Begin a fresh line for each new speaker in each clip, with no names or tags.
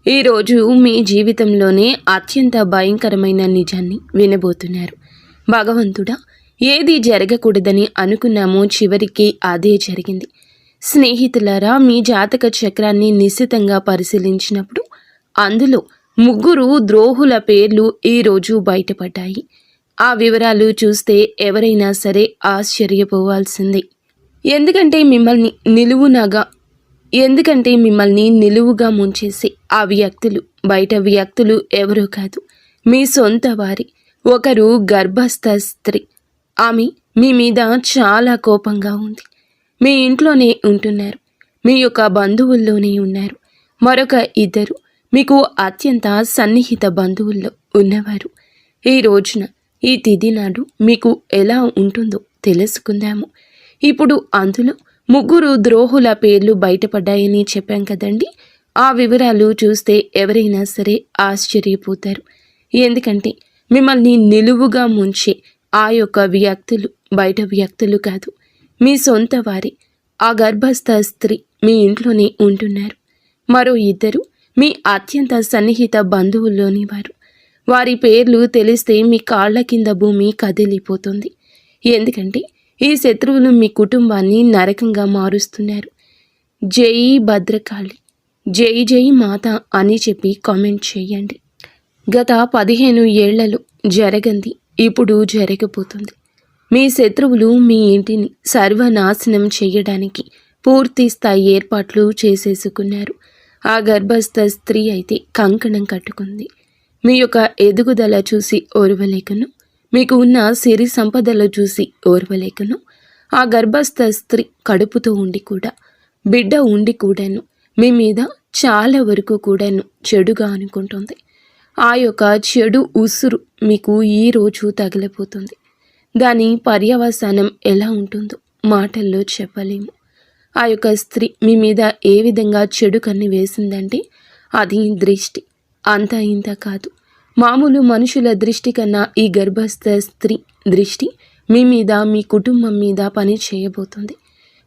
ఈరోజు మీ జీవితంలోనే అత్యంత భయంకరమైన నిజాన్ని వినబోతున్నారు. భగవంతుడా, ఏది జరగకూడదని అనుకున్నామో చివరికి అదే జరిగింది. స్నేహితులారా, మీ జాతక చక్రాన్ని నిశితంగా పరిశీలించినప్పుడు అందులో 3 ద్రోహుల పేర్లు ఈరోజు బయటపడ్డాయి. ఆ వివరాలు చూస్తే ఎవరైనా సరే ఆశ్చర్యపోవాల్సిందే. ఎందుకంటే మిమ్మల్ని నిలువుగా ముంచేసి ఆ వ్యక్తులు బయట వ్యక్తులు ఎవరో కాదు, మీ సొంత వారి. ఒకరు గర్భస్థ స్త్రీ. ఆమె మీ మీద చాలా కోపంగా ఉంది. మీ ఇంట్లోనే ఉంటున్నారు, మీ యొక్క బంధువుల్లోనే ఉన్నారు. మరొక 2 మీకు అత్యంత సన్నిహిత బంధువుల్లో ఉన్నవారు. ఈ రోజున ఈ తిథి నాడు మీకు ఎలా ఉంటుందో తెలుసుకుందాము. ఇప్పుడు అందులో 3 ద్రోహుల పేర్లు బయటపడ్డాయని చెప్పాం కదండి. ఆ వివరాలు చూస్తే ఎవరైనా సరే ఆశ్చర్యపోతారు. ఎందుకంటే మిమ్మల్ని నిలువుగా ముంచే ఆ యొక్క వ్యక్తులు బయట వ్యక్తులు కాదు, మీ సొంత వారి. ఆ గర్భస్థ స్త్రీ మీ ఇంట్లోనే ఉంటున్నారు. మరో 2 మీ అత్యంత సన్నిహిత బంధువుల్లోని వారు. వారి పేర్లు తెలిస్తే మీ కాళ్ళ కింద భూమి కదిలిపోతుంది. ఎందుకంటే ఈ శత్రువులు మీ కుటుంబాన్ని నరకంగా మారుస్తున్నారు. జై భద్రకాళి, జై జై మాత అని చెప్పి కామెంట్ చేయండి. గత 15 ఏళ్లలో జరగంది ఇప్పుడు జరగబోతుంది. మీ శత్రువులు మీ ఇంటిని సర్వనాశనం చేయడానికి పూర్తి స్థాయి ఏర్పాట్లు చేసేసుకున్నారు. ఆ గర్భస్థ స్త్రీ అయితే కంకణం కట్టుకుంది. మీ యొక్క ఎదుగుదల చూసి ఓర్వలేకను, మీకు ఉన్న సిరి సంపదలు చూసి ఓర్వలేకను, ఆ గర్భస్థ స్త్రీ కడుపుతో ఉండి కూడా, బిడ్డ ఉండి కూడాను మీ మీద చాలా వరకు కూడాను చెడుగా అనుకుంటుంది. ఆ యొక్క చెడు ఉసురు మీకు ఈరోజు తగిలిపోతుంది. దాని పర్యవసానం ఎలా ఉంటుందో మాటల్లో చెప్పలేము. ఆ యొక్క స్త్రీ మీ మీద ఏ విధంగా చెడు కన్ను వేసిందంటే అది దృష్టి. అంతా ఇంత కాదు, మామూలు మనుషుల దృష్టి కన్నా ఈ గర్భస్థ స్త్రీ దృష్టి మీ మీద, మీ కుటుంబం మీద పని చేయబోతుంది.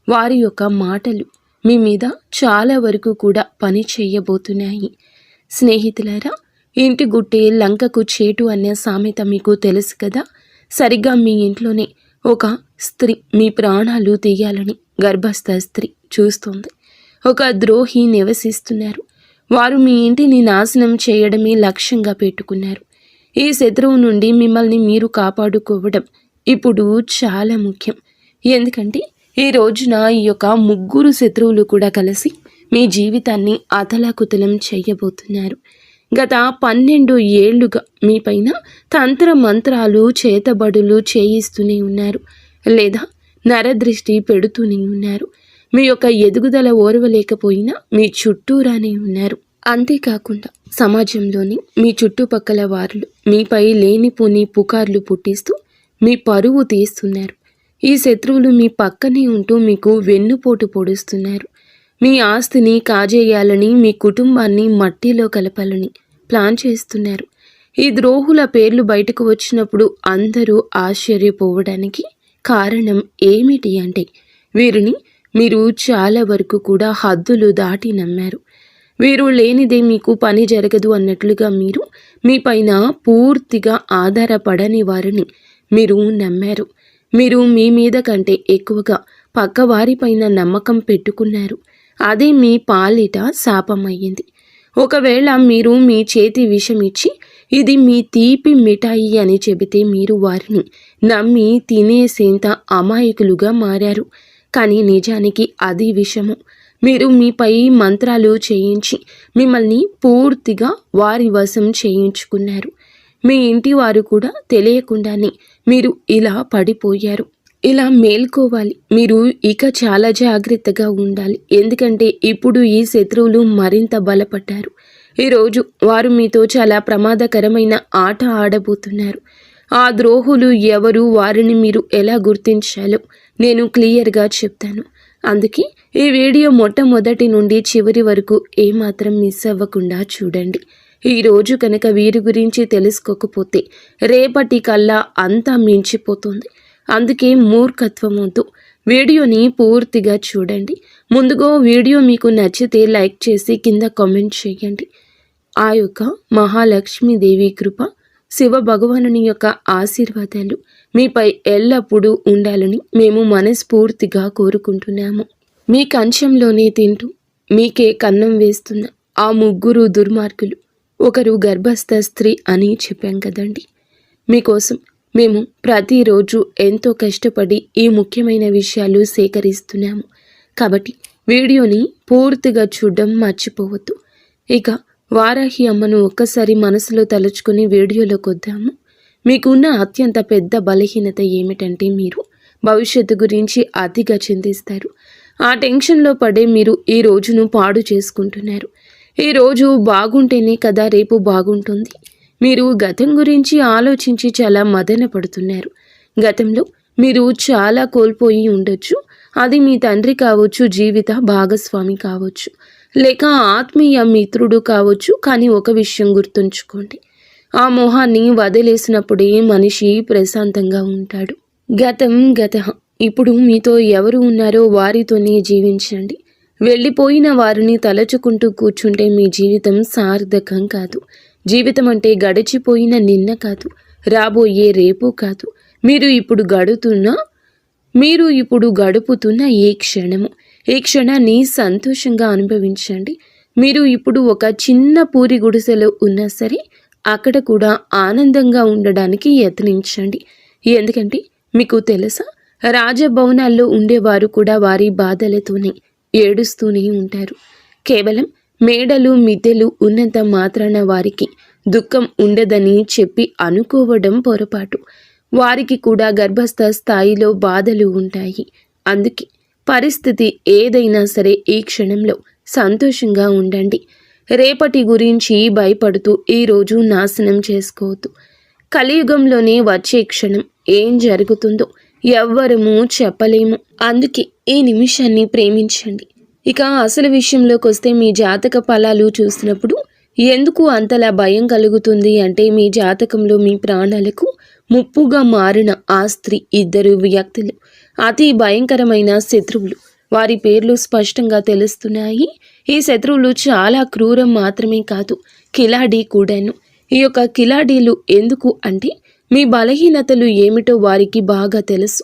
వారి యొక్క మాటలు మీ మీద చాలా వరకు కూడా పని చేయబోతున్నాయి. స్నేహితులారా, ఇంటి గుట్టే లంకకు చేటు అనే సామెత మీకు తెలుసు కదా. సరిగ్గా మీ ఇంట్లోనే ఒక స్త్రీ మీ ప్రాణాలు తీయాలని గర్భస్థ స్త్రీ చూస్తుంది. ఒక ద్రోహి నివసిస్తున్నారు. వారు మీ ఇంటిని నాశనం చేయడమే లక్ష్యంగా పెట్టుకున్నారు. ఈ శత్రువు నుండి మిమ్మల్ని మీరు కాపాడుకోవడం ఇప్పుడు చాలా ముఖ్యం. ఎందుకంటే ఈ రోజున ఈ యొక్క 3 శత్రువులు కూడా కలిసి మీ జీవితాన్ని అతలాకుతలం చేయబోతున్నారు. గత 12 ఏళ్లుగా మీపైన తంత్ర మంత్రాలు చేతబడులు చేయిస్తూనే ఉన్నారు, లేదా నరదృష్టి పెడుతూనే ఉన్నారు. మీ యొక్క ఎదుగుదల ఓర్వలేకపోయినా మీ చుట్టూరానే ఉన్నారు. అంతేకాకుండా సమాజంలోని మీ చుట్టుపక్కల వారు మీపై లేనిపోని పుకార్లు పుట్టిస్తూ మీ పరువు తీస్తున్నారు. ఈ శత్రువులు మీ పక్కనే ఉంటూ మీకు వెన్నుపోటు పొడుస్తున్నారు. మీ ఆస్తిని కాజేయాలని, మీ కుటుంబాన్ని మట్టిలో కలపాలని ప్లాన్ చేస్తున్నారు. ఈ ద్రోహుల పేర్లు బయటకు వచ్చినప్పుడు అందరూ ఆశ్చర్యపోవడానికి కారణం ఏమిటి అంటే, వీరిని మీరు చాలా వరకు కూడా హద్దులు దాటి నమ్మారు. వీరు లేనిదే మీకు పని జరగదు అన్నట్లుగా మీరు మీ పైన పూర్తిగా ఆధారపడని వారిని మీరు నమ్మారు. మీరు మీ మీద కంటే ఎక్కువగా పక్కవారిపైన నమ్మకం పెట్టుకున్నారు. అదే మీ పాలిట శాపమయ్యింది. ఒకవేళ మీరు మీ చేతి విషం ఇచ్చి ఇది మీ తీపి మిఠాయి అని చెబితే మీరు వారిని నమ్మి తినేసేంత అమాయకులుగా మారారు. కానీ నిజానికి అది విషము. మీరు మీపై మంత్రాలు చేయించి మిమ్మల్ని పూర్తిగా వారి వశం చేయించుకున్నారు. మీ ఇంటి వారు కూడా తెలియకుండానే మీరు ఇలా పడిపోయారు. ఇలా మేల్కోవాలి. మీరు ఇక చాలా జాగ్రత్తగా ఉండాలి. ఎందుకంటే ఇప్పుడు ఈ శత్రువులు మరింత బలపడ్డారు. ఈరోజు వారు మీతో చాలా ప్రమాదకరమైన ఆట ఆడబోతున్నారు. ఆ ద్రోహులు ఎవరు, వారిని మీరు ఎలా గుర్తించాలో నేను క్లియర్గా చెప్తాను. అందుకే ఈ వీడియో మొట్టమొదటి నుండి చివరి వరకు ఏమాత్రం మిస్ అవ్వకుండా చూడండి. ఈరోజు కనుక వీరి గురించి తెలుసుకోకపోతే రేపటి కల్లా అంతా మించిపోతుంది. అందుకే మూర్ఖత్వం వద్దు. వీడియోని పూర్తిగా చూడండి. ముందుగా వీడియో మీకు నచ్చితే లైక్ చేసి కింద కామెంట్ చేయండి. ఆ యొక్క మహాలక్ష్మీదేవి కృప, శివ భగవానుని యొక్క ఆశీర్వాదాలు మీపై ఎల్లప్పుడూ ఉండాలని మేము మనస్ఫూర్తిగా కోరుకుంటున్నాము. మీ కంచంలోనే తింటూ మీకే కన్నం వేస్తున్న ఆ ముగ్గురు దుర్మార్గులు ఒకరు గర్భస్థ స్త్రీ అని చెప్పాం కదండి. మీకోసం మేము ప్రతిరోజు ఎంతో కష్టపడి ఈ ముఖ్యమైన విషయాలు సేకరిస్తున్నాము. కాబట్టి వీడియోని పూర్తిగా చూడడం మర్చిపోవద్దు. ఇక వారాహి అమ్మను ఒక్కసారి మనసులో తలుచుకుని వీడియోలోకి వద్దాము. మీకున్న అత్యంత పెద్ద బలహీనత ఏమిటంటే మీరు భవిష్యత్తు గురించి అతిగా చింతిస్తారు. ఆ టెన్షన్లో పడే మీరు ఈ రోజును పాడు చేసుకుంటున్నారు. ఈ రోజు బాగుంటేనే కదా రేపు బాగుంటుంది. మీరు గతం గురించి ఆలోచించి చాలా మదన పడుతున్నారు. గతంలో మీరు చాలా కోల్పోయి ఉండొచ్చు. అది మీ తండ్రి కావచ్చు, జీవిత భాగస్వామి కావచ్చు, లేక ఆత్మీయ మిత్రుడు కావచ్చు. కానీ ఒక విషయం గుర్తుంచుకోండి, ఆ మోహాన్ని వదిలేసినప్పుడే మనిషి ప్రశాంతంగా ఉంటాడు. గతం గత. ఇప్పుడు మీతో ఎవరు ఉన్నారో వారితోనే జీవించండి. వెళ్ళిపోయిన వారిని తలచుకుంటూ కూర్చుంటే మీ జీవితం సార్థకం కాదు. జీవితం అంటే గడిచిపోయిన నిన్న కాదు, రాబోయే రేపు కాదు, మీరు ఇప్పుడు గడుపుతున్న ఈ క్షణము. ఈ క్షణాన్ని సంతోషంగా అనుభవించండి. మీరు ఇప్పుడు ఒక చిన్న పూరి గుడిసెలో ఉన్నా సరే అక్కడ కూడా ఆనందంగా ఉండడానికి యత్నించండి. ఎందుకంటే మీకు తెలుసా, రాజభవనాల్లో ఉండేవారు కూడా వారి బాధలతోనే ఏడుస్తూనే ఉంటారు. కేవలం మేడలు మిద్దెలు ఉన్నంత మాత్రాన వారికి దుఃఖం ఉండదని చెప్పి అనుకోవడం పొరపాటు. వారికి కూడా గర్భస్థ స్థాయిలో బాధలు ఉంటాయి. అందుకే పరిస్థితి ఏదైనా సరే ఈ క్షణంలో సంతోషంగా ఉండండి. రేపటి గురించి భయపడుతూ ఈరోజు నాశనం చేసుకోవద్దు. కలియుగంలోనే వచ్చే క్షణం ఏం జరుగుతుందో ఎవ్వరము చెప్పలేము. అందుకే ఈ నిమిషాన్ని ప్రేమించండి. ఇక అసలు విషయంలోకి వస్తే, మీ జాతక ఫలాలు చూసినప్పుడు ఎందుకు అంతలా భయం కలుగుతుంది అంటే, మీ జాతకంలో మీ ప్రాణాలకు ముప్పుగా మారిన ఆ స్త్రీ ఇద్దరు వ్యక్తులు అతి భయంకరమైన శత్రువులు. వారి పేర్లు స్పష్టంగా తెలుస్తున్నాయి. ఈ శత్రువులు చాలా క్రూరం మాత్రమే కాదు, కిలాడి కూడాను. ఈ యొక్క కిలాడీలు ఎందుకు అంటే, మీ బలహీనతలు ఏమిటో వారికి బాగా తెలుసు.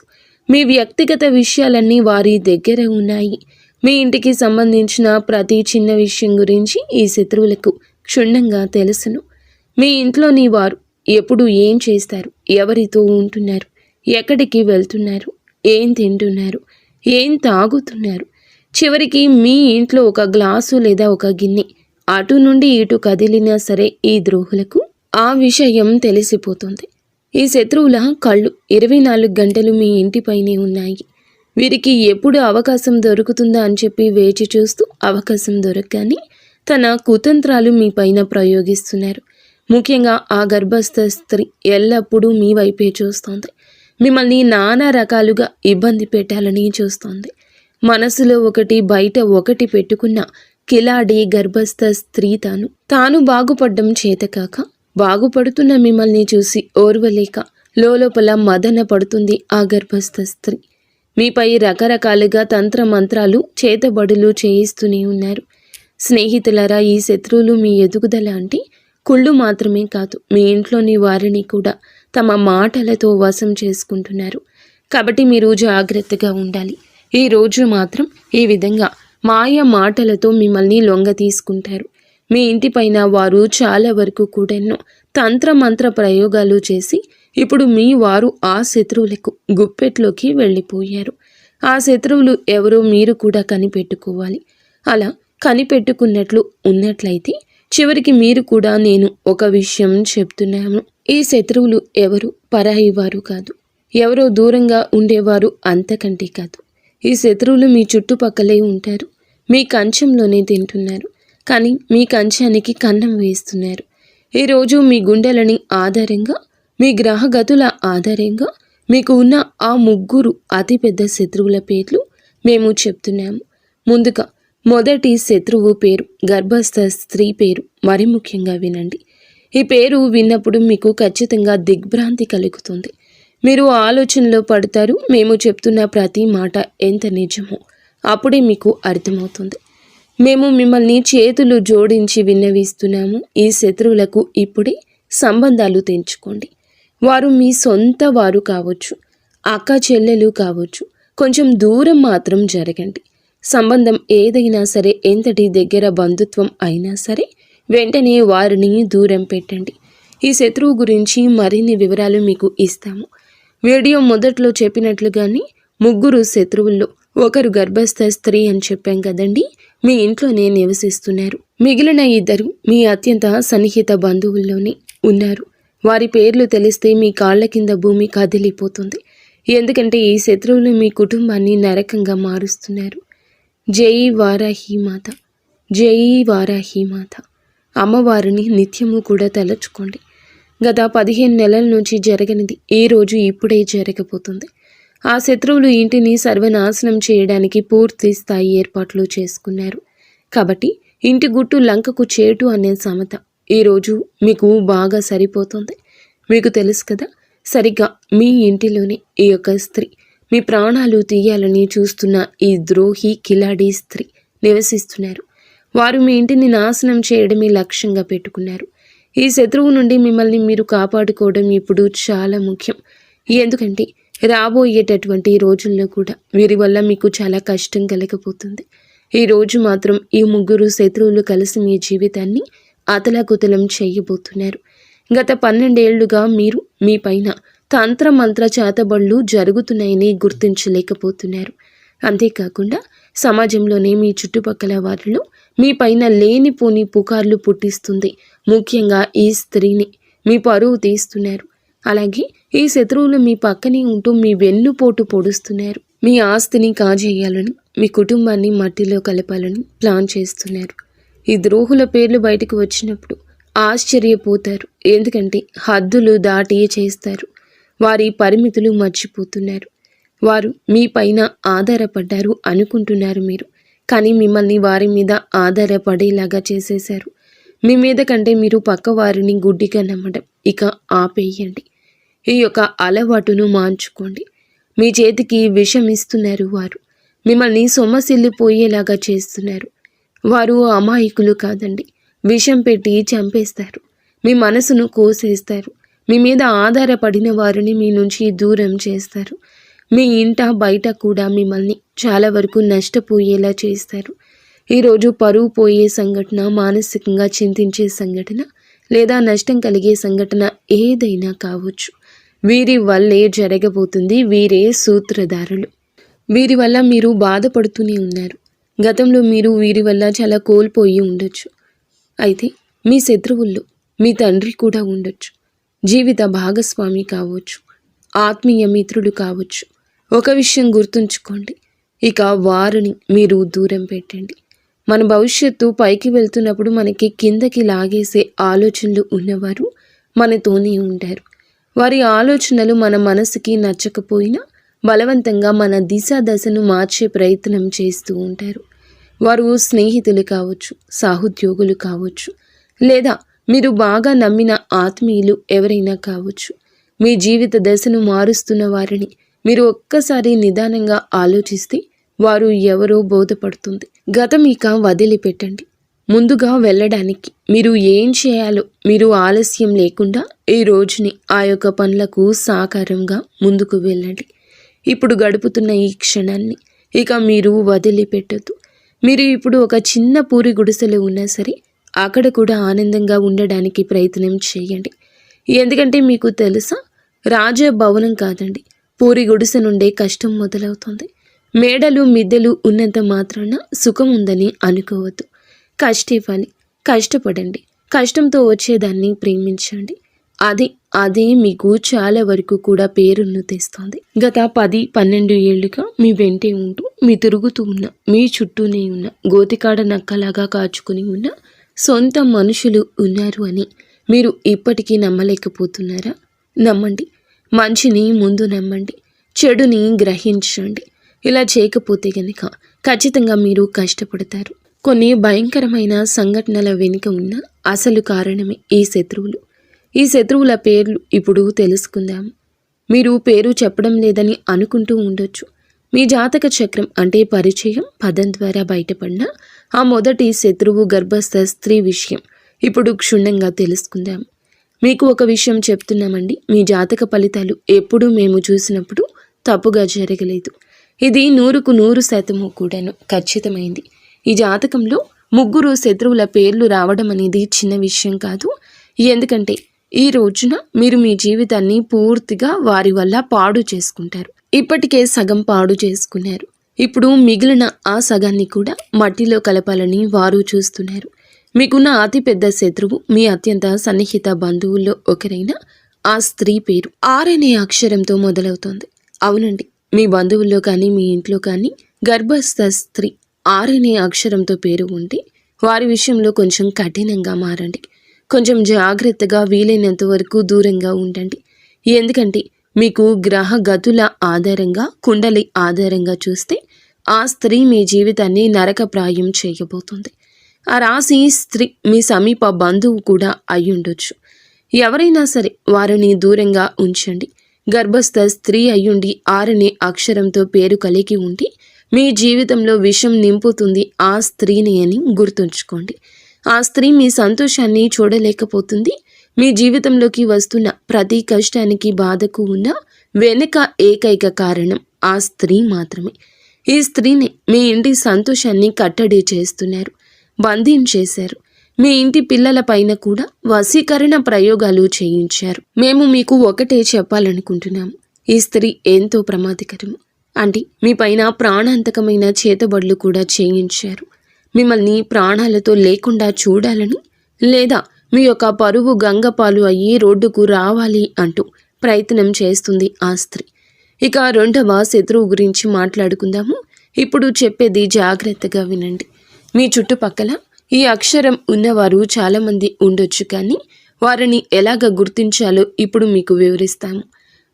మీ వ్యక్తిగత విషయాలన్నీ వారి దగ్గర ఉన్నాయి. మీ ఇంటికి సంబంధించిన ప్రతి చిన్న విషయం గురించి ఈ శత్రువులకు క్షుణ్ణంగా తెలుసును. మీ ఇంట్లోని వారు ఎప్పుడు ఏం చేస్తారు, ఎవరితో ఉంటున్నారు, ఎక్కడికి వెళ్తున్నారు, ఏం తింటున్నారు, ఏం తాగుతున్నారు, చివరికి మీ ఇంట్లో ఒక గ్లాసు లేదా ఒక గిన్నె అటు నుండి ఇటు కదిలినా సరే ఈ ద్రోహులకు ఆ విషయం తెలిసిపోతుంది. ఈ శత్రువుల కళ్ళు 24 గంటలు మీ ఇంటిపైనే ఉన్నాయి. వీరికి ఎప్పుడు అవకాశం దొరుకుతుందా అని చెప్పి వేచి చూస్తూ అవకాశం దొరకగానే తన కుతంత్రాలు మీ పైన ప్రయోగిస్తున్నారు. ముఖ్యంగా ఆ గర్భస్థ స్త్రీ ఎల్లప్పుడూ మీ వైపే చూస్తోంది. మిమ్మల్ని నానా రకాలుగా ఇబ్బంది పెట్టాలని చూస్తోంది. మనసులో ఒకటి బయట ఒకటి పెట్టుకున్న కిలాడి గర్భస్థ స్త్రీ తాను బాగుపడ్డం చేతకాక బాగుపడుతున్న మిమ్మల్ని చూసి ఓర్వలేక లోపల మదన పడుతుంది ఆ గర్భస్థ స్త్రీ. మీపై రకరకాలుగా తంత్రమంత్రాలు చేతబడులు చేయిస్తూనే ఉన్నారు. స్నేహితులరా, ఈ శత్రువులు మీ ఎదుగుదల అంటే కుళ్ళు మాత్రమే కాదు, మీ ఇంట్లోని వారిని కూడా తమ మాటలతో వశం చేసుకుంటున్నారు. కాబట్టి మీరు జాగ్రత్తగా ఉండాలి. ఈ రోజు మాత్రం ఈ విధంగా మాయ మాటలతో మిమ్మల్ని లొంగ తీసుకుంటారు. మీ ఇంటిపైన వారు చాలా వరకు కూడా తంత్రమంత్ర ప్రయోగాలు చేసి ఇప్పుడు మీ వారు ఆ శత్రువులకు గుప్పెట్లోకి వెళ్ళిపోయారు. ఆ శత్రువులు ఎవరో మీరు కూడా కనిపెట్టుకోవాలి. అలా కనిపెట్టుకున్నట్లు ఉన్నట్లయితే చివరికి మీరు కూడా నేను ఒక విషయం చెప్తున్నాను. ఈ శత్రువులు ఎవరు పరాయి వారు కాదు, ఎవరో దూరంగా ఉండేవారు అంతకంటే కాదు. ఈ శత్రువులు మీ చుట్టుపక్కలే ఉంటారు. మీ కంచంలోనే తింటున్నారు, కానీ మీ కంచానికి కన్నం వేస్తున్నారు. ఈరోజు మీ గుండెలని ఆధారంగా, మీ గ్రహగతుల ఆధారంగా మీకు ఉన్న ఆ ముగ్గురు అతిపెద్ద శత్రువుల పేర్లు మేము చెప్తున్నాము. ముందుగా మొదటి శత్రువు పేరు గర్భస్థ స్త్రీ పేరు మరి ముఖ్యంగా వినండి. ఈ పేరు విన్నప్పుడు మీకు ఖచ్చితంగా దిగ్భ్రాంతి కలుగుతుంది. మీరు ఆలోచనలో పడతారు. మేము చెప్తున్న ప్రతి మాట ఎంత నిజమో అప్పుడే మీకు అర్థమవుతుంది. మేము మిమ్మల్ని చేతులు జోడించి విన్నవిస్తున్నాము. ఈ శత్రువులకు ఇప్పుడే సంబంధాలు తెంచుకోండి. వారు మీ సొంత వారు కావచ్చు, అక్క చెల్లెలు కావచ్చు. కొంచెం దూరం మాత్రం జరగండి. సంబంధం ఏదైనా సరే, ఎంతటి దగ్గర బంధుత్వం అయినా సరే, వెంటనే వారిని దూరం పెట్టండి. ఈ శత్రువు గురించి మరిన్ని వివరాలు మీకు ఇస్తాము. వీడియో మొదట్లో చెప్పినట్లుగానే 3 శత్రువుల్లో ఒకరు గర్భస్థ స్త్రీ అని చెప్పాం కదండి. మీ ఇంట్లోనే నివసిస్తున్నారు. మిగిలిన 2 మీ అత్యంత సన్నిహిత బంధువుల్లోనే ఉన్నారు. వారి పేర్లు తెలిస్తే మీ కాళ్ల కింద భూమి కదిలిపోతుంది. ఎందుకంటే ఈ శత్రువులు మీ కుటుంబాన్ని నరకంగా మారుస్తున్నారు. జై వారాహీమాత, జై వారాహీమాత. అమ్మవారిని నిత్యము కూడా తలచుకోండి. గత 15 నెలల నుంచి జరగనిది ఈ రోజు ఇప్పుడే జరగబోతుంది. ఆ శత్రువులు ఇంటిని సర్వనాశనం చేయడానికి పూర్తి స్థాయి ఏర్పాట్లు చేసుకున్నారు. కాబట్టి ఇంటి గుట్టు లంకకు చేటు అనే సామెత ఈరోజు మీకు బాగా సరిపోతుంది. మీకు తెలుసు కదా, సరిగ్గా మీ ఇంటిలోనే ఈ యొక్క స్త్రీ మీ ప్రాణాలు తీయాలని చూస్తున్న ఈ ద్రోహి కిలాడీ స్త్రీ నివసిస్తున్నారు. వారు మీ ఇంటిని నాశనం చేయడమే లక్ష్యంగా పెట్టుకున్నారు. ఈ శత్రువు నుండి మిమ్మల్ని మీరు కాపాడుకోవడం ఇప్పుడు చాలా ముఖ్యం. ఎందుకంటే రాబోయేటటువంటి రోజుల్లో కూడా వీరి వల్ల మీకు చాలా కష్టం కలగబోతుంది. ఈ రోజు మాత్రం ఈ 3 శత్రువులు కలిసి మీ జీవితాన్ని అతలాకుతలం చేయబోతున్నారు. గత 12 ఏళ్లుగా మీరు మీ పైన తంత్రమంత్ర చేతబడులు జరుగుతున్నాయని గుర్తించలేకపోతున్నారు. అంతేకాకుండా సమాజంలోనే మీ చుట్టుపక్కల వారిలో మీ పైన లేనిపోని పుకార్లు పుట్టిస్తుంది. ముఖ్యంగా ఈ స్త్రీని మీ పరువు తీస్తున్నారు. అలాగే ఈ శత్రువులు మీ పక్కనే ఉంటూ మీ వెన్నుపోటు పొడుస్తున్నారు. మీ ఆస్తిని కాజేయాలని, మీ కుటుంబాన్ని మట్టిలో కలపాలని ప్లాన్ చేస్తున్నారు. ఈ ద్రోహుల పేర్లు బయటకు వచ్చినప్పుడు ఆశ్చర్యపోతారు. ఎందుకంటే హద్దులు దాటి చేస్తారు. వారి పరిమితులు మర్చిపోతున్నారు. వారు మీ పైన ఆధారపడ్డారు అనుకుంటున్నారు మీరు. కానీ మిమ్మల్ని వారి మీద ఆధారపడేలాగా చేసేశారు. మీ మీద కంటే మీరు పక్క వారిని గుడ్డిగా నమ్మడం ఇక ఆపేయండి. ఈ యొక్క అలవాటును మార్చుకోండి. మీ చేతికి విషం ఇస్తున్నారు వారు. మిమ్మల్ని సొమ్మసిల్లిపోయేలాగా చేస్తున్నారు. వారు అమాయకులు కాదండి. విషం పెట్టి చంపేస్తారు. మీ మనసును కోసేస్తారు. మీ మీద ఆధారపడిన వారిని మీ నుంచి దూరం చేస్తారు. మీ ఇంట బయట కూడా మిమ్మల్ని చాలా వరకు నష్టపోయేలా చేస్తారు. ఈరోజు పరువు పోయే సంఘటన, మానసికంగా చింతించే సంఘటన లేదా నష్టం కలిగే సంఘటన ఏదైనా కావచ్చు. వీరి వల్లే జరగబోతుంది. వీరే సూత్రధారులు. వీరి వల్ల మీరు బాధపడుతూనే ఉన్నారు. గతంలో మీరు వీరి వల్ల చాలా కోల్పోయి ఉండొచ్చు. అయితే మీ శత్రువుల్లో మీ తండ్రి కూడా ఉండొచ్చు. జీవిత భాగస్వామి కావచ్చు, ఆత్మీయ మిత్రుడు కావచ్చు. ఒక విషయం గుర్తుంచుకోండి, ఇక వారిని మీరు దూరం పెట్టండి. మన భవిష్యత్తు పైకి వెళ్తున్నప్పుడు మనకి కిందకి లాగేసే ఆలోచనలు ఉన్నవారు మనతోనే ఉంటారు. వారి ఆలోచనలు మన మనసుకి నచ్చకపోయినా బలవంతంగా మన దశను మార్చే ప్రయత్నం చేస్తూ ఉంటారు. వారు స్నేహితులు కావచ్చు, సహోద్యోగులు కావచ్చు, లేదా మీరు బాగా నమ్మిన ఆత్మీయులు ఎవరైనా కావచ్చు. మీ జీవిత దశను మారుస్తున్న వారిని మీరు ఒక్కసారి నిదానంగా ఆలోచిస్తే వారు ఎవరో బోధపడుతుంది. గతం ఇక వదిలిపెట్టండి. ముందుగా వెళ్ళడానికి మీరు ఏం చేయాలో మీరు ఆలస్యం లేకుండా ఈ రోజుని ఆ యొక్క పనులకు సాకారంగా ముందుకు వెళ్ళండి. ఇప్పుడు గడుపుతున్న ఈ క్షణాన్ని ఇక మీరు వదిలిపెట్టద్దు. మీరు ఇప్పుడు ఒక చిన్న పూరి గుడిసెలో ఉన్నా సరే అక్కడ కూడా ఆనందంగా ఉండడానికి ప్రయత్నం చేయండి. ఎందుకంటే మీకు తెలుసా, రాజభవనం కాదండి, పూరి గుడిసె నుండే కష్టం మొదలవుతుంది. మేడలు మిద్దెలు ఉన్నంత మాత్రాన సుఖం ఉందని అనుకోవద్దు. కష్టివ్వాలి, కష్టపడండి. కష్టంతో వచ్చేదాన్ని ప్రేమించండి. అదే మీకు చాలా వరకు కూడా పేరును తెస్తుంది. గత 10-12 ఏళ్లుగా మీ వెంటే ఉంటూ మీ తిరుగుతూ ఉన్న, మీ చుట్టూనే ఉన్న, గోతికాడ నక్కలాగా కాచుకుని ఉన్న సొంత మనుషులు ఉన్నారు అని మీరు ఇప్పటికీ నమ్మలేకపోతున్నారా? నమ్మండి. మంచిని ముందు నమ్మండి, చెడుని గ్రహించండి. ఇలా చేయకపోతే గనక ఖచ్చితంగా మీరు కష్టపడతారు. కొన్ని భయంకరమైన సంఘటనల వెనుక ఉన్న అసలు కారణమే ఈ శత్రువులు. ఈ శత్రువుల పేర్లు ఇప్పుడు తెలుసుకుందాం. మీరు పేరు చెప్పడం లేదని అనుకుంటూ ఉండొచ్చు. మీ జాతక చక్రం అంటే పరిచయం పదం ద్వారా బయటపడిన ఆ మొదటి శత్రువు గర్భస్థ స్త్రీ విషయం ఇప్పుడు క్షుణ్ణంగా తెలుసుకుందాం. మీకు ఒక విషయం చెప్తున్నామండి, మీ జాతక ఫలితాలు ఎప్పుడూ మేము చూసినప్పుడు తప్పుగా జరగలేదు. ఇది 100% కూడాను ఖచ్చితమైంది. ఈ జాతకంలో 3 శత్రువుల పేర్లు రావడం అనేది చిన్న విషయం కాదు. ఎందుకంటే ఈ రోజున మీరు మీ జీవితాన్ని పూర్తిగా వారి వల్ల పాడు చేసుకుంటారు. ఇప్పటికే సగం పాడు చేసుకున్నారు. ఇప్పుడు మిగిలిన ఆ సగాన్ని కూడా మట్టిలో కలపాలని వారు చూస్తున్నారు. మీకున్న అతిపెద్ద శత్రువు మీ అత్యంత సన్నిహిత బంధువుల్లో ఒకరైన ఆ స్త్రీ పేరు ఆర్ అనే అక్షరంతో మొదలవుతోంది. అవునండి, మీ బంధువుల్లో కానీ మీ ఇంట్లో కానీ గర్భస్థ స్త్రీ ఆర్ అనే అక్షరంతో పేరు ఉంటే వారి విషయంలో కొంచెం కఠినంగా మారండి. కొంచెం జాగ్రత్తగా, వీలైనంత వరకు దూరంగా ఉండండి. ఎందుకంటే మీకు గ్రహ గతుల ఆధారంగా, కుండలి ఆధారంగా చూస్తే ఆ స్త్రీ మీ జీవితాన్ని నరకప్రాయం చేయబోతుంది. ఆ రాశి స్త్రీ మీ సమీప బంధువు కూడా అయ్యుండొచ్చు. ఎవరైనా సరే వారిని దూరంగా ఉంచండి. గర్భస్థ స్త్రీ అయ్యుండి ఆరనే అక్షరంతో పేరు కలిగి ఉండి మీ జీవితంలో విషం నింపుతుంది ఆ స్త్రీని అని గుర్తుంచుకోండి. ఆ స్త్రీ మీ సంతోషాన్ని చూడలేకపోతుంది. మీ జీవితంలోకి వస్తున్న ప్రతి కష్టానికి, బాధకు ఉన్న వెనుక ఏకైక కారణం ఆ స్త్రీ మాత్రమే. ఈ స్త్రీని మీ ఇంటి సంతోషాన్ని కట్టడి చేస్తున్నారు, బంధించేశారు. మీ ఇంటి పిల్లల పైన కూడా వశీకరణ ప్రయోగాలు చేయించారు. మేము మీకు ఒకటే చెప్పాలనుకుంటున్నాము, ఈ స్త్రీ ఎంతో ప్రమాదకరము. అంటే మీ పైన ప్రాణాంతకమైన చేతబడులు కూడా చేయించారు. మిమ్మల్ని ప్రాణాలతో లేకుండా చూడాలని, లేదా మీ యొక్క పరువు గంగపాలు అయ్యి రోడ్డుకు రావాలి అంటూ ప్రయత్నం చేస్తుంది ఆ స్త్రీ. ఇక 2వ శత్రువు గురించి మాట్లాడుకుందాము. ఇప్పుడు చెప్పేది జాగ్రత్తగా వినండి. మీ చుట్టుపక్కల ఈ అక్షరం ఉన్నవారు చాలామంది ఉండొచ్చు, కానీ వారిని ఎలాగ గుర్తించాలో ఇప్పుడు మీకు వివరిస్తాము.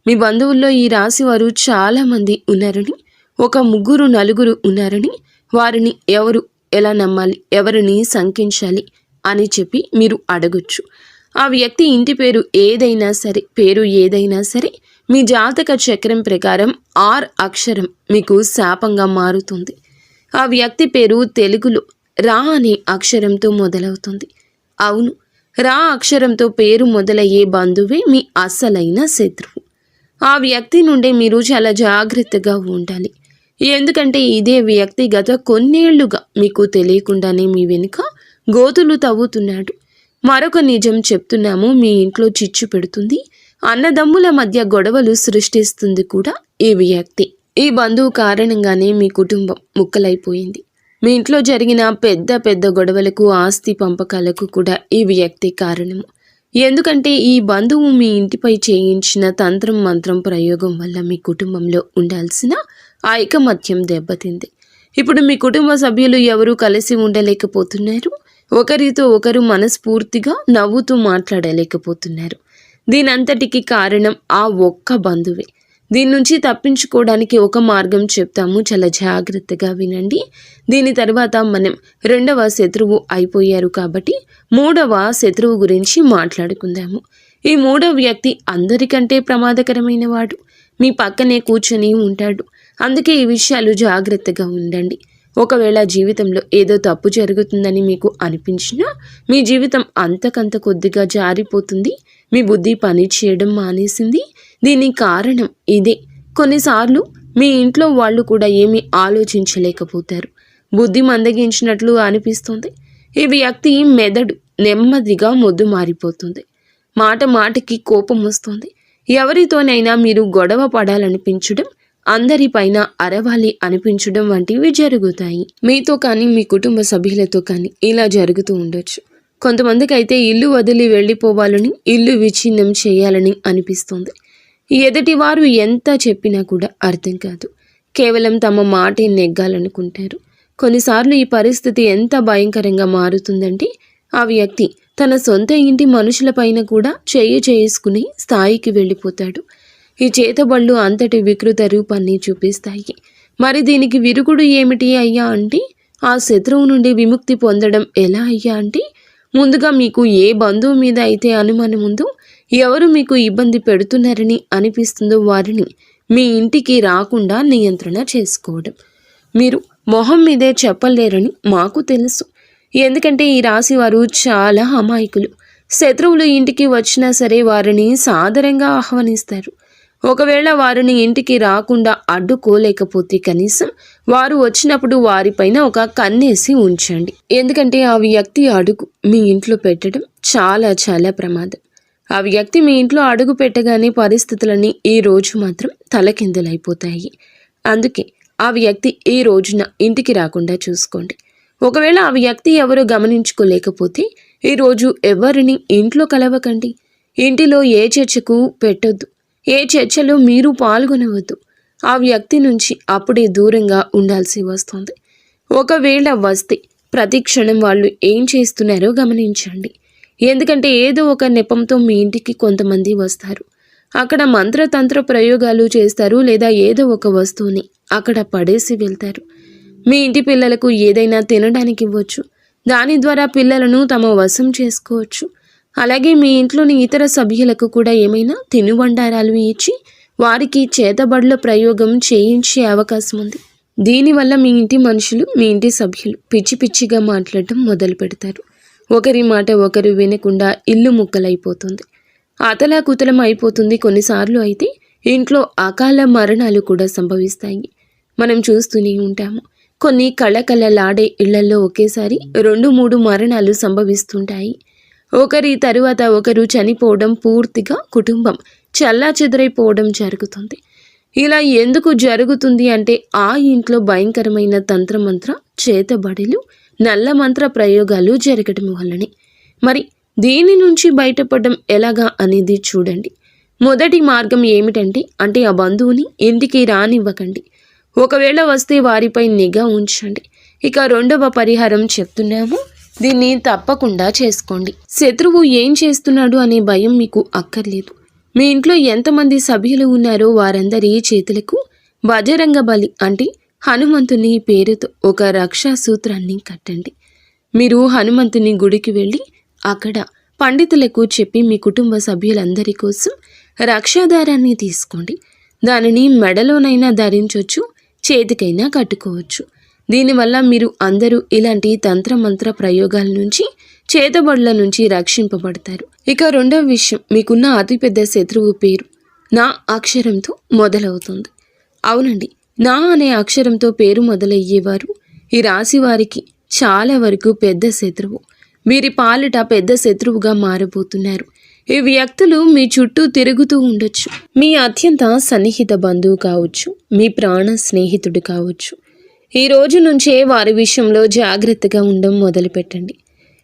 మీ బంధువుల్లో ఈ రాశి వారు చాలామంది ఉన్నారని, ఒక 3-4 ఉన్నారని, వారిని ఎవరు ఎలా నమ్మాలి, ఎవరిని శంకించాలి అని చెప్పి మీరు అడగొచ్చు. ఆ వ్యక్తి ఇంటి పేరు ఏదైనా సరే మీ జాతక చక్రం ప్రకారం ఆర్ అక్షరం మీకు శాపంగా మారుతుంది. ఆ వ్యక్తి పేరు తెలుగులో రా అనే అక్షరంతో మొదలవుతుంది. అవును, రా అక్షరంతో పేరు మొదలయ్యే బంధువే మీ అసలైన శత్రువు. ఆ వ్యక్తి నుండే మీరు చాలా జాగ్రత్తగా ఉండాలి. ఎందుకంటే ఇదే వ్యక్తి గత కొన్నేళ్లుగా మీకు తెలియకుండానే మీ వెనుక గోతులు తవ్వుతున్నాడు. మరొక నిజం చెప్తున్నాము, మీ ఇంట్లో చిచ్చు పెడుతుంది, అన్నదమ్ముల మధ్య గొడవలు సృష్టిస్తుంది కూడా ఈ వ్యక్తి. ఈ బంధువు కారణంగానే మీ కుటుంబం ముక్కలైపోయింది. మీ ఇంట్లో జరిగిన పెద్ద గొడవలకు, ఆస్తి పంపకాలకు కూడా ఈ వ్యక్తి కారణము. ఎందుకంటే ఈ బంధువు మీ ఇంటిపై చేయించిన తంత్రం మంత్రం ప్రయోగం వల్ల మీ కుటుంబంలో ఉండాల్సిన ఐకమత్యం దెబ్బతింది. ఇప్పుడు మీ కుటుంబ సభ్యులు ఎవరూ కలిసి ఉండలేకపోతున్నారు. ఒకరితో ఒకరు మనస్ఫూర్తిగా నవ్వుతూ మాట్లాడలేకపోతున్నారు. దీనంతటికి కారణం ఆ ఒక్క బంధువే. దీని నుంచి తప్పించుకోవడానికి ఒక మార్గం చెప్తాము, చాలా జాగ్రత్తగా వినండి. దీని తర్వాత మనం 2వ శత్రువు అయిపోయారు కాబట్టి 3వ శత్రువు గురించి మాట్లాడుకుందాము. ఈ 3వ వ్యక్తి అందరికంటే ప్రమాదకరమైన వాడు. మీ పక్కనే కూర్చొని ఉంటాడు. అందుకే ఈ విషయాలు జాగ్రత్తగా ఉండండి. ఒకవేళ జీవితంలో ఏదో తప్పు జరుగుతుందని మీకు అనిపించినా మీ జీవితం అంతకంత కొద్దిగా జారిపోతుంది. మీ బుద్ధి పని చేయడం మానేసింది. దీనికి కారణం ఇదే. కొన్నిసార్లు మీ ఇంట్లో వాళ్ళు కూడా ఏమీ ఆలోచించలేకపోతారు. బుద్ధి మందగించినట్లు అనిపిస్తుంది. ఈ వ్యక్తి మెదడు నెమ్మదిగా మొద్దు మారిపోతుంది. మాటకి కోపం వస్తుంది. ఎవరితోనైనా మీరు గొడవ పడాలనిపించడం, అందరిపైన అరవాలి అనిపించడం వంటివి జరుగుతాయి. మీతో కానీ మీ కుటుంబ సభ్యులతో కానీ ఇలా జరుగుతూ ఉండొచ్చు. కొంతమందికి అయితే ఇల్లు వదిలి వెళ్ళిపోవాలని, ఇల్లు విచ్ఛిన్నం చేయాలని అనిపిస్తుంది. ఎదుటివారు ఎంత చెప్పినా కూడా అర్థం కాదు. కేవలం తమ మాటే నెగ్గాలనుకుంటారు. కొన్నిసార్లు ఈ పరిస్థితి ఎంత భయంకరంగా మారుతుందంటే ఆ వ్యక్తి తన సొంత ఇంటి మనుషులపైన కూడా చేసుకుని స్థాయికి వెళ్ళిపోతాడు. ఈ చేతబళ్ళు అంతటి వికృత రూపాన్ని చూపిస్తాయి. మరి దీనికి విరుగుడు ఏమిటి అయ్యా అంటే, ఆ శత్రువు నుండి విముక్తి పొందడం ఎలా అయ్యా అంటే, ముందుగా మీకు ఏ బంధువు మీద అయితే అనుమానం ఉందో, ఎవరు మీకు ఇబ్బంది పెడుతున్నారని అనిపిస్తుందో వారిని మీ ఇంటికి రాకుండా నియంత్రణ చేసుకోవడం. మీరు మొహం మీదే చెప్పలేరని మాకు తెలుసు. ఎందుకంటే ఈ రాశి వారు చాలా అమాయకులు. శత్రువులు ఇంటికి వచ్చినా సరే వారిని సాదరంగా ఆహ్వానిస్తారు. ఒకవేళ వారిని ఇంటికి రాకుండా అడ్డుకోలేకపోతే కనీసం వారు వచ్చినప్పుడు వారిపైన ఒక కన్నేసి ఉంచండి. ఎందుకంటే ఆ వ్యక్తి అడుగు మీ ఇంట్లో పెట్టడం చాలా చాలా ప్రమాదం. ఆ వ్యక్తి మీ ఇంట్లో అడుగు పెట్టగానే పరిస్థితులన్నీ ఈ రోజు మాత్రం తలకిందులైపోతాయి. అందుకే ఆ వ్యక్తి ఈ రోజున ఇంటికి రాకుండా చూసుకోండి. ఒకవేళ ఆ వ్యక్తి ఎవరు గమనించుకోలేకపోతే ఈరోజు ఎవరిని ఇంట్లో కలవకండి. ఇంటిలో ఏ చర్చకు పెట్టొద్దు. ఏ చర్చలో మీరు పాల్గొనవద్దు. ఆ వ్యక్తి నుంచి అప్పుడే దూరంగా ఉండాల్సి వస్తుంది. ఒకవేళ వస్తే ప్రతి క్షణం వాళ్ళు ఏం చేస్తున్నారో గమనించండి. ఎందుకంటే ఏదో ఒక నెపంతో మీ ఇంటికి కొంతమంది వస్తారు. అక్కడ మంత్రతంత్ర ప్రయోగాలు చేస్తారు, లేదా ఏదో ఒక వస్తువుని అక్కడ పడేసి వెళ్తారు. మీ ఇంటి పిల్లలకు ఏదైనా తినడానికి ఇవ్వచ్చు. దాని ద్వారా పిల్లలను తమ వశం చేసుకోవచ్చు. అలాగే మీ ఇంట్లోని ఇతర సభ్యులకు కూడా ఏమైనా తినుబండారాలు ఇచ్చి వారికి చేతబడుల ప్రయోగం చేయించే అవకాశం ఉంది. దీనివల్ల మీ ఇంటి మనుషులు, మీ ఇంటి సభ్యులు పిచ్చి పిచ్చిగా మాట్లాడటం మొదలు పెడతారు. ఒకరి మాట ఒకరు వినకుండా ఇల్లు ముక్కలైపోతుంది. అతలాకుతలం అయిపోతుంది. కొన్నిసార్లు అయితే ఇంట్లో అకాల మరణాలు కూడా సంభవిస్తాయి. మనం చూస్తూనే ఉంటాము. కొన్ని కళకళలాడే ఇళ్లలో ఒకేసారి 2-3 మరణాలు సంభవిస్తుంటాయి. ఒకరి తరువాత ఒకరు చనిపోవడం, పూర్తిగా కుటుంబం చెల్లాచెదరైపోవడం జరుగుతుంది. ఇలా ఎందుకు జరుగుతుంది అంటే ఆ ఇంట్లో భయంకరమైన తంత్రమంత్ర చేతబడులు, నల్ల మంత్ర ప్రయోగాలు జరగడం వల్లనే. మరి దీని నుంచి బయటపడడం ఎలాగా అనేది చూడండి. మొదటి మార్గం ఏమిటంటే ఆ బంధువుని ఇంటికి రానివ్వకండి. ఒకవేళ వస్తే వారిపై నిఘా ఉంచండి. ఇక రెండవ పరిహారం చెప్తున్నాము, దీన్ని తప్పకుండా చేసుకోండి. శత్రువు ఏం చేస్తున్నాడు అనే భయం మీకు అక్కర్లేదు. మీ ఇంట్లో ఎంతమంది సభ్యులు ఉన్నారో వారందరి చేతులకు బజరంగ బలి హనుమంతుని పేరుతో ఒక రక్షా సూత్రాన్ని కట్టండి. మీరు హనుమంతుని గుడికి వెళ్ళి అక్కడ పండితులకు చెప్పి మీ కుటుంబ సభ్యులందరి కోసం రక్షాదారాన్ని తీసుకోండి. దానిని మెడలోనైనా ధరించవచ్చు, చేతికైనా కట్టుకోవచ్చు. దీనివల్ల మీరు అందరూ ఇలాంటి తంత్రమంత్ర ప్రయోగాల నుంచి, చేతబడుల నుంచి రక్షింపబడతారు. ఇక రెండవ విషయం, మీకున్న అతిపెద్ద శత్రువు పేరు నా అక్షరంతో మొదలవుతుంది. అవునండి, నా అనే అక్షరంతో పేరు మొదలయ్యేవారు ఈ రాశి వారికి చాలా వరకు పెద్ద శత్రువు. వీరి పాలిట పెద్ద శత్రువుగా మారబోతున్నారు. ఈ వ్యక్తులు మీ చుట్టూ తిరుగుతూ ఉండొచ్చు. మీ అత్యంత సన్నిహిత బంధువు కావచ్చు, మీ ప్రాణ స్నేహితుడు కావచ్చు. ఈ రోజు నుంచే వారి విషయంలో జాగ్రత్తగా ఉండడం మొదలుపెట్టండి.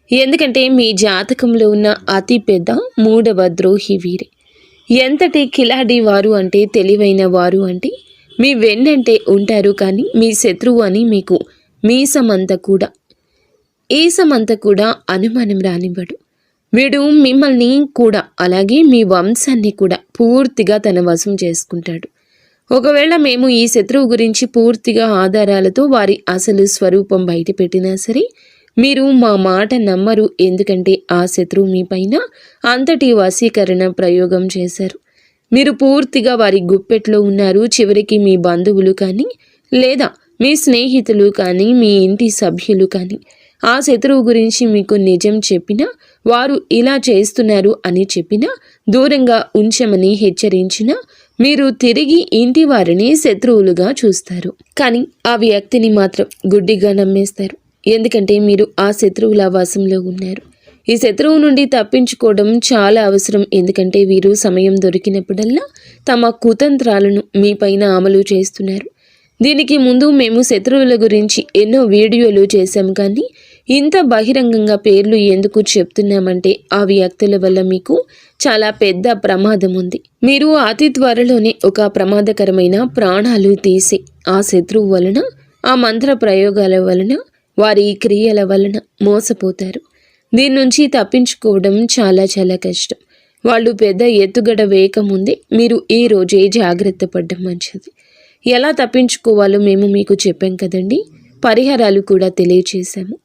ఎందుకంటే మీ జాతకంలో ఉన్న అతి పెద్ద 3వ ద్రోహి వీరే. ఎంతటి కిలాడి వారు తెలివైన వారు మీ వెన్నంటే ఉంటారు. కానీ మీ శత్రువు అని మీకు ఈసమంతా కూడా అనుమానం రానివ్వడు. వీడు మిమ్మల్ని కూడా అలాగే మీ వంశాన్ని కూడా పూర్తిగా తన వశం చేసుకుంటాడు. ఒకవేళ మేము ఈ శత్రువు గురించి పూర్తిగా ఆధారాలతో వారి అసలు స్వరూపం బయట పెట్టినా సరే మీరు మా మాట నమ్మరు. ఎందుకంటే ఆ శత్రువు మీ పైన అంతటి వశీకరణ ప్రయోగం చేశారు. మీరు పూర్తిగా వారి గుప్పెట్లో ఉన్నారు. చివరికి మీ బంధువులు కానీ, లేదా మీ స్నేహితులు కానీ, మీ ఇంటి సభ్యులు కానీ ఆ శత్రువు గురించి మీకు నిజం చెప్పినా, వారు ఇలా చేస్తున్నారు అని చెప్పినా, దూరంగా ఉంచమని హెచ్చరించినా మీరు తిరిగి ఇంటి వారిని శత్రువులుగా చూస్తారు. కానీ ఆ వ్యక్తిని మాత్రం గుడ్డిగా నమ్మేస్తారు. ఎందుకంటే మీరు ఆ శత్రువుల వశంలో ఉన్నారు. ఈ శత్రువు నుండి తప్పించుకోవడం చాలా అవసరం. ఎందుకంటే వీరు సమయం దొరికినప్పుడల్లా తమ కుతంత్రాలను మీ పైన అమలు చేస్తున్నారు. దీనికి ముందు మేము శత్రువుల గురించి ఎన్నో వీడియోలు చేశాం. కానీ ఇంత బహిరంగంగా పేర్లు ఎందుకు చెప్తున్నామంటే ఆ వ్యక్తుల వల్ల మీకు చాలా పెద్ద ప్రమాదం ఉంది. మీరు అతి త్వరలోనే ఒక ప్రమాదకరమైన ప్రాణాలు తీసే ఆ శత్రువు వలన, ఆ మంత్ర ప్రయోగాల వలన, వారి క్రియల వలన మోసపోతారు. దీని నుంచి తప్పించుకోవడం చాలా చాలా కష్టం. వాళ్ళు పెద్ద ఎత్తుగడ వేయకముందే మీరు ఈ రోజే జాగ్రత్త పడడం మంచిది. ఎలా తప్పించుకోవాలో మేము మీకు చెప్పాం కదండి. పరిహారాలు కూడా తెలియచేశాము.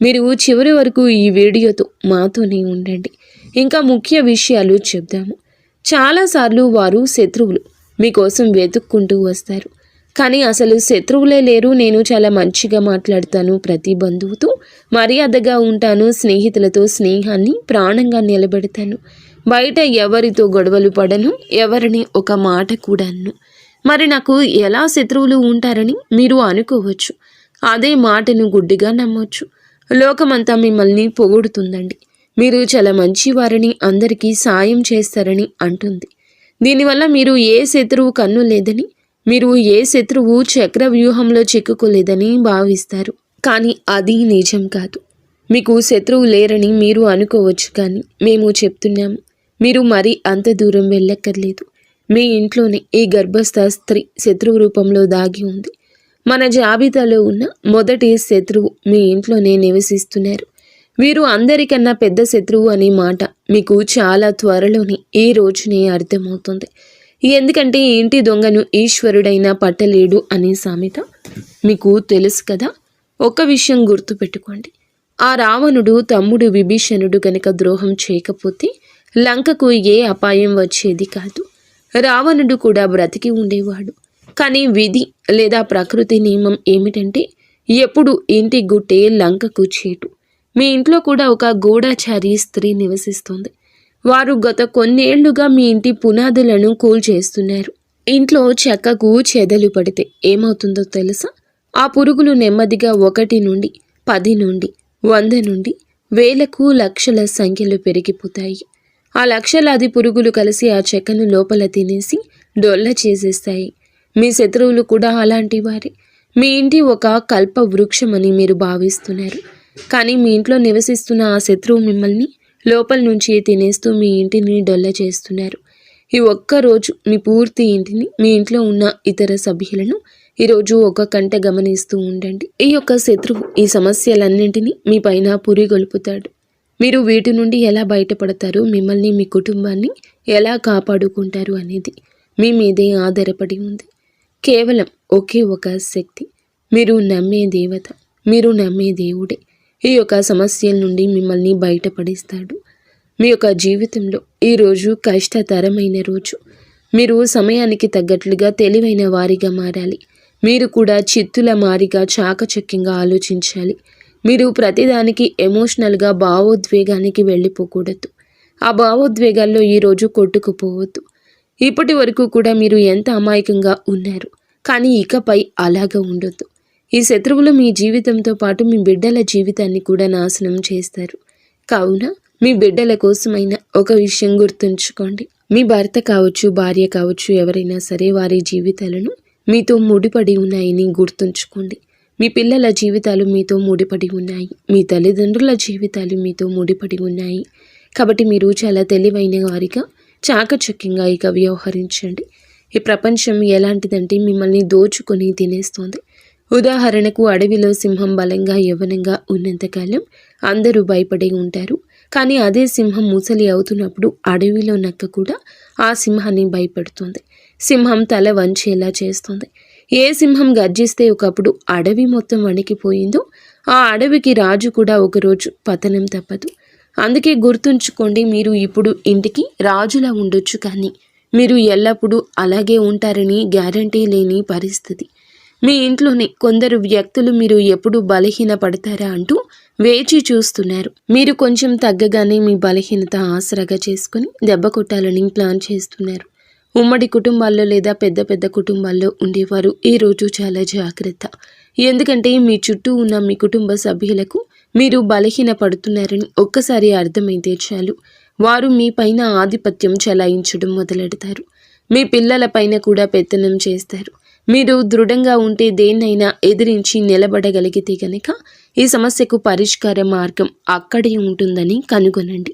మీరు చివరి వరకు ఈ వీడియోతో మాతోనే ఉండండి. ఇంకా ముఖ్య విషయాలు చెప్దాము. చాలాసార్లు వారు శత్రువులు మీకోసం వెతుక్కుంటూ వస్తారు. కానీ అసలు శత్రువులే లేరు. నేను చాలా మంచిగా మాట్లాడతాను, ప్రతి బంధువుతో మర్యాదగా ఉంటాను, స్నేహితులతో స్నేహాన్ని ప్రాణంగా నిలబెడతాను, బయట ఎవరితో గొడవలు పడను, ఎవరిని ఒక మాట కూడా అన్ను. మరి నాకు ఎలా శత్రువులు ఉంటారని మీరు అనుకోవచ్చు. అదే మాటను గుడ్డిగా నమ్మొచ్చు. లోకమంతా మిమ్మల్ని పొగుడుతుందండి. మీరు చాలా మంచివారని, అందరికీ సాయం చేస్తారని అంటుంది. దీనివల్ల మీరు ఏ శత్రువు కన్ను లేదని, మీరు ఏ శత్రువు చక్ర వ్యూహంలో చిక్కుకోలేదని భావిస్తారు. కానీ అది నిజం కాదు. మీకు శత్రువు లేరని మీరు అనుకోవచ్చు, కానీ మేము చెప్తున్నాము, మీరు మరీ అంత దూరం వెళ్ళక్కర్లేదు. మీ ఇంట్లోనే ఈ గర్భస్థ స్త్రీ శత్రువు రూపంలో దాగి ఉంది. మన జాబితాలో ఉన్న మొదటి శత్రువు మీ ఇంట్లోనే నివసిస్తున్నారు. వీరు అందరికన్నా పెద్ద శత్రువు అనే మాట మీకు చాలా త్వరలోనే ఈ రోజునే అర్థమవుతుంది. ఎందుకంటే ఇంటి దొంగను ఈశ్వరుడైనా పట్టలేడు అనే సామెత మీకు తెలుసు కదా. ఒక విషయం గుర్తుపెట్టుకోండి. ఆ రావణుడు తమ్ముడు విభీషణుడు గనక ద్రోహం చేయకపోతే లంకకు ఏ అపాయం వచ్చేది కాదు. రావణుడు కూడా బ్రతికి ఉండేవాడు. కానీ విధి లేదా ప్రకృతి నియమం ఏమిటంటే ఎప్పుడు ఇంటి గుట్టే లంకకు చేటు. మీ ఇంట్లో కూడా ఒక గూఢచారి స్త్రీ నివసిస్తుంది. వారు గత కొన్నేళ్లుగా మీ ఇంటి పునాదులను కూల్చేస్తున్నారు. ఇంట్లో చెక్కకు చెదలు పడితే ఏమవుతుందో తెలుసా? ఆ పురుగులు నెమ్మదిగా 1 నుండి 10 నుండి 100 నుండి వేలకు లక్షల సంఖ్యలో పెరిగిపోతాయి. ఆ లక్షలాది పురుగులు కలిసి ఆ చెక్కను లోపల తినేసి డొల్ల చేసేస్తాయి. మీ శత్రువులు కూడా అలాంటి వారే. మీ ఇంటి ఒక కల్ప వృక్షమని మీరు భావిస్తున్నారు. కానీ మీ ఇంట్లో నివసిస్తున్న ఆ శత్రువు మిమ్మల్ని లోపల నుంచి తినేస్తూ మీ ఇంటిని డొల్ల చేస్తున్నారు. ఈ ఒక్కరోజు మీ పూర్తి ఇంటిని, మీ ఇంట్లో ఉన్న ఇతర సభ్యులను ఈరోజు ఒక కంట గమనిస్తూ ఉండండి. ఈ యొక్క శత్రువు ఈ సమస్యలన్నింటినీ మీ పైన పురిగొల్పుతాడు. మీరు వీటి నుండి ఎలా బయటపడతారు, మిమ్మల్ని మీ కుటుంబాన్ని ఎలా కాపాడుకుంటారు అనేది మీ మీదే ఆధారపడి ఉంది. కేవలం ఒకే ఒక శక్తి, మీరు నమ్మే దేవత, మీరు నమ్మే దేవుడే ఈ యొక్క సమస్యల నుండి మిమ్మల్ని బయటపడిస్తాడు. మీ యొక్క జీవితంలో ఈరోజు కష్టతరమైన రోజు. మీరు సమయానికి తగ్గట్లుగా తెలివైన వారిగా మారాలి. మీరు కూడా చిత్తుల మారిగా చాకచక్యంగా ఆలోచించాలి. మీరు ప్రతిదానికి ఎమోషనల్గా భావోద్వేగానికి వెళ్ళిపోకూడదు. ఆ భావోద్వేగాల్లో ఈరోజు కొట్టుకుపోవద్దు. ఇప్పటి వరకు కూడా మీరు ఎంత అమాయకంగా ఉన్నారు, కానీ ఇకపై అలాగా ఉండొద్దు. ఈ శత్రువులు మీ జీవితంతో పాటు మీ బిడ్డల జీవితాన్ని కూడా నాశనం చేస్తారు. కావున మీ బిడ్డల కోసమైనా ఒక విషయం గుర్తుంచుకోండి. మీ భర్త కావచ్చు, భార్య కావచ్చు, ఎవరైనా సరే వారి జీవితాలను మీతో ముడిపడి ఉన్నాయని గుర్తుంచుకోండి. మీ పిల్లల జీవితాలు మీతో ముడిపడి ఉన్నాయి. మీ తల్లిదండ్రుల జీవితాలు మీతో ముడిపడి ఉన్నాయి. కాబట్టి మీరు చాలా తెలివైన వారిగా చాకచక్యంగా ఇక వ్యవహరించండి. ఈ ప్రపంచం ఎలాంటిదంటే మిమ్మల్ని దోచుకొని తినేస్తోంది. ఉదాహరణకు అడవిలో సింహం బలంగా యవ్వనంగా ఉన్నంతకాలం అందరూ భయపడి ఉంటారు. కానీ అదే సింహం ముసలి అవుతున్నప్పుడు అడవిలో నక్క కూడా ఆ సింహాన్ని భయపెడుతుంది. సింహం తల వంచేలా చేస్తుంది. ఏ సింహం గర్జిస్తే ఒకప్పుడు అడవి మొత్తం వణికిపోయిందో ఆ అడవికి రాజు కూడా ఒకరోజు పతనం తప్పదు. అందుకే గుర్తుంచుకోండి, మీరు ఇప్పుడు ఇంటికి రాజులా ఉండొచ్చు, కానీ మీరు ఎల్లప్పుడూ అలాగే ఉంటారని గ్యారంటీ లేని పరిస్థితి. మీ ఇంట్లోనే కొందరు వ్యక్తులు మీరు ఎప్పుడు బలహీన పడతారా అంటూ వేచి చూస్తున్నారు. మీరు కొంచెం తగ్గగానే మీ బలహీనత ఆసరాగా చేసుకుని దెబ్బ కొట్టాలని ప్లాన్ చేస్తున్నారు. ఉమ్మడి కుటుంబాల్లో లేదా పెద్ద పెద్ద కుటుంబాల్లో ఉండేవారు ఈరోజు చాలా జాగ్రత్త. ఎందుకంటే మీ చుట్టూ ఉన్న మీ కుటుంబ సభ్యులకు మీరు బలహీన పడుతున్నారని ఒక్కసారి అర్థమైతే చాలు, వారు మీ పైన ఆధిపత్యం చెలాయించడం మొదలెడతారు. మీ పిల్లల పైన కూడా పెత్తనం చేస్తారు. మీరు దృఢంగా ఉంటే దేన్నైనా ఎదిరించి నిలబడగలిగితే గనక ఈ సమస్యకు పరిష్కార మార్గం అక్కడే ఉంటుందని కనుగొనండి.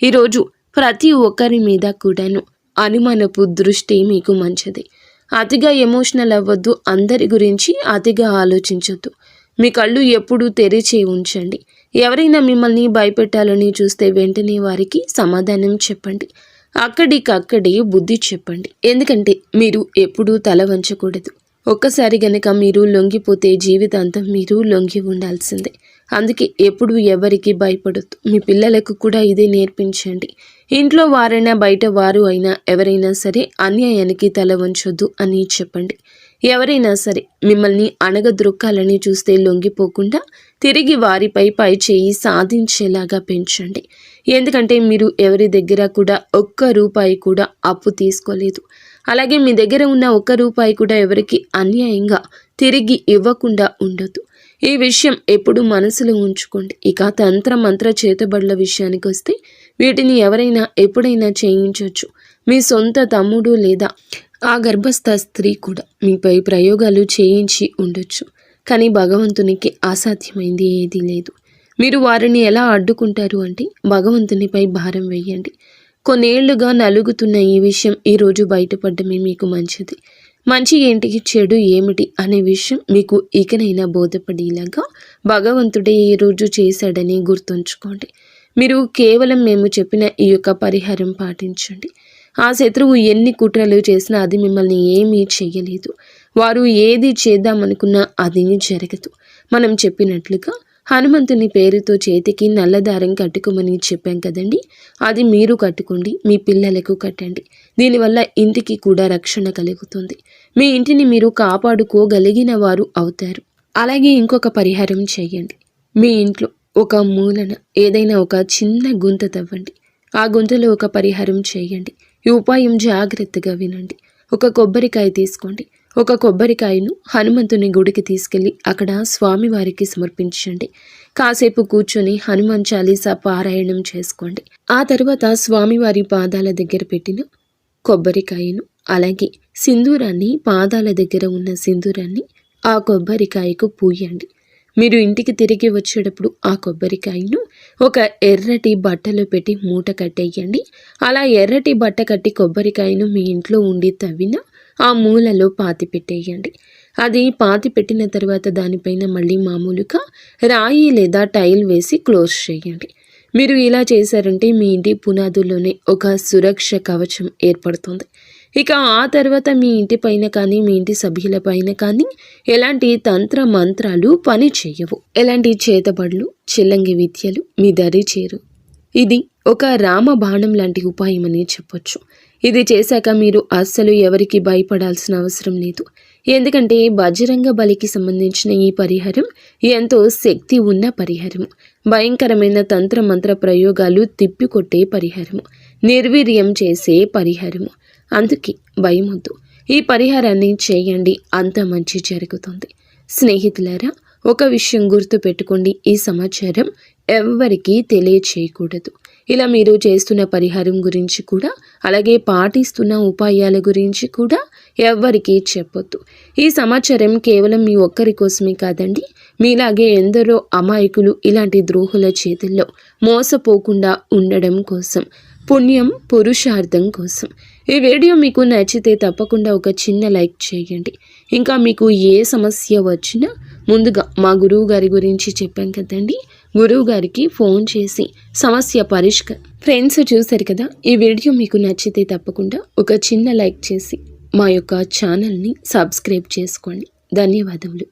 ఈరోజు ప్రతి ఒక్కరి మీద కూడాను అనుమానపు దృష్టి మీకు మంచిది. అతిగా ఎమోషనల్ అవ్వద్దు. అందరి గురించి అతిగా ఆలోచించొద్దు. మీ కళ్ళు ఎప్పుడూ తెరిచి ఉంచండి. ఎవరైనా మిమ్మల్ని భయపెట్టాలని చూస్తే వెంటనే వారికి సమాధానం చెప్పండి. అక్కడికక్కడే బుద్ధి చెప్పండి. ఎందుకంటే మీరు ఎప్పుడూ తల వంచకూడదు. ఒక్కసారి గనక మీరు లొంగిపోతే జీవితాంతం మీరు లొంగి ఉండాల్సిందే. అందుకే ఎప్పుడు ఎవరికి భయపడొద్దు. మీ పిల్లలకు కూడా ఇదే నేర్పించండి. ఇంట్లో వారైనా బయట వారు అయినా ఎవరైనా సరే అన్యాయానికి తల వంచొద్దు అని చెప్పండి. ఎవరైనా సరే మిమ్మల్ని అణగద్రొక్కాలని చూస్తే లొంగిపోకుండా తిరిగి వారిపై పై చేయి సాధించేలాగా పెంచండి. ఎందుకంటే మీరు ఎవరి దగ్గర కూడా ఒక్క రూపాయి కూడా అప్పు తీసుకోలేదు. అలాగే మీ దగ్గర ఉన్న ఒక్క రూపాయి కూడా ఎవరికి అన్యాయంగా తిరిగి ఇవ్వకుండా ఉండొద్దు. ఈ విషయం ఎప్పుడు మనసులో ఉంచుకోండి. ఇక తంత్ర మంత్ర చేతబడుల విషయానికి వస్తే వీటిని ఎవరైనా ఎప్పుడైనా చేయించవచ్చు. మీ సొంత తమ్ముడు లేదా ఆ గర్భస్థ స్త్రీ కూడా మీపై ప్రయోగాలు చేయించి ఉండొచ్చు. కానీ భగవంతునికి అసాధ్యమైంది ఏదీ లేదు. మీరు వారిని ఎలా అడ్డుకుంటారు అంటే భగవంతునిపై భారం వేయండి. కొన్నేళ్లుగా నలుగుతున్న ఈ విషయం ఈరోజు బయటపడమే మీకు మంచిది. మంచి ఏంటి, చెడు ఏమిటి అనే విషయం మీకు ఇకనైనా బోధపడేలాగా భగవంతుడే ఈరోజు చేశాడని గుర్తుంచుకోండి. మీరు కేవలం మేము చెప్పిన ఈ యొక్క పరిహారం పాటించండి. ఆ శత్రువు ఎన్ని కుట్రలు చేసినా అది మిమ్మల్ని ఏమీ చేయలేదు. వారు ఏది చేద్దామనుకున్నా అది జరగదు. మనం చెప్పినట్లుగా హనుమంతుని పేరుతో చేతికి నల్లదారం కట్టుకోమని చెప్పాం కదండి. అది మీరు కట్టుకోండి, మీ పిల్లలకు కట్టండి. దీనివల్ల ఇంటికి కూడా రక్షణ కలుగుతుంది. మీ ఇంటిని మీరు కాపాడుకోగలిగిన వారు అవుతారు. అలాగే ఇంకొక పరిహారం చేయండి. మీ ఇంట్లో ఒక మూలన ఏదైనా ఒక చిన్న గుంత తవ్వండి. ఆ గుంతలో ఒక పరిహారం చేయండి. ఈ ఉపాయం జాగ్రత్తగా వినండి. ఒక కొబ్బరికాయ తీసుకోండి. ఒక కొబ్బరికాయను హనుమంతుని గుడికి తీసుకెళ్ళి అక్కడ స్వామివారికి సమర్పించండి. కాసేపు కూర్చొని హనుమాన్ చాలీసా పారాయణం చేసుకోండి. ఆ తర్వాత స్వామివారి పాదాల దగ్గర పెట్టిన కొబ్బరికాయను, అలాగే సింధూరాన్ని, పాదాల దగ్గర ఉన్న సింధూరాన్ని ఆ కొబ్బరికాయకు పూయండి. మీరు ఇంటికి తిరిగి వచ్చేటప్పుడు ఆ కొబ్బరికాయను ఒక ఎర్రటి బట్టలో పెట్టి మూట కట్టేయండి. అలా ఎర్రటి బట్ట కట్టి కొబ్బరికాయను మీ ఇంట్లో ఉండి తవ్విన ఆ మూలలో పాతి పెట్టేయండి. అది పాతి పెట్టిన తర్వాత దానిపైన మళ్ళీ మామూలుగా రాయి లేదా టైల్ వేసి క్లోజ్ చేయండి. మీరు ఇలా చేశారంటే మీ ఇంటి పునాదుల్లోనే ఒక సురక్ష కవచం ఏర్పడుతుంది. ఇక ఆ తర్వాత మీ ఇంటి పైన కానీ మీ ఇంటి సభ్యుల పైన కానీ ఎలాంటి తంత్ర మంత్రాలు పని చేయవు. ఎలాంటి చేతబడులు, చిల్లంగి విద్యలు మీ దరి చేరు. ఇది ఒక రామబాణం లాంటి ఉపాయం అని చెప్పొచ్చు. ఇది చేశాక మీరు అస్సలు ఎవరికి భయపడాల్సిన అవసరం లేదు. ఎందుకంటే బజరంగ బలికి సంబంధించిన ఈ పరిహారం ఎంతో శక్తి ఉన్న పరిహారము. భయంకరమైన తంత్ర మంత్ర ప్రయోగాలు తిప్పికొట్టే పరిహారము, నిర్వీర్యం చేసే పరిహారము. అందుకే భయమొద్దు, ఈ పరిహారాన్ని చేయండి, అంత మంచి జరుగుతుంది. స్నేహితులారా, ఒక విషయం గుర్తు పెట్టుకోండి, ఈ సమాచారం ఎవ్వరికీ తెలియచేయకూడదు. ఇలా మీరు చేస్తున్న పరిహారం గురించి కూడా, అలాగే పాటిస్తున్న ఉపాయాల గురించి కూడా ఎవ్వరికీ చెప్పొద్దు. ఈ సమాచారం కేవలం మీ ఒక్కరి కోసమే కాదండి, మీలాగే ఎందరో అమాయకులు ఇలాంటి ద్రోహుల చేతుల్లో మోసపోకుండా ఉండడం కోసం, పుణ్యం పురుషార్థం కోసం. ఈ వీడియో మీకు నచ్చితే తప్పకుండా ఒక చిన్న లైక్ చేయండి. ఇంకా మీకు ఏ సమస్య వచ్చినా ముందుగా మా గురువు గారి గురించి చెప్పాం కదండి, గురువు గారికి ఫోన్ చేసి సమస్య ఫ్రెండ్స్ చూశారు కదా, ఈ వీడియో మీకు నచ్చితే తప్పకుండా ఒక చిన్న లైక్ చేసి మా యొక్క ఛానల్ని సబ్స్క్రైబ్ చేసుకోండి. ధన్యవాదములు.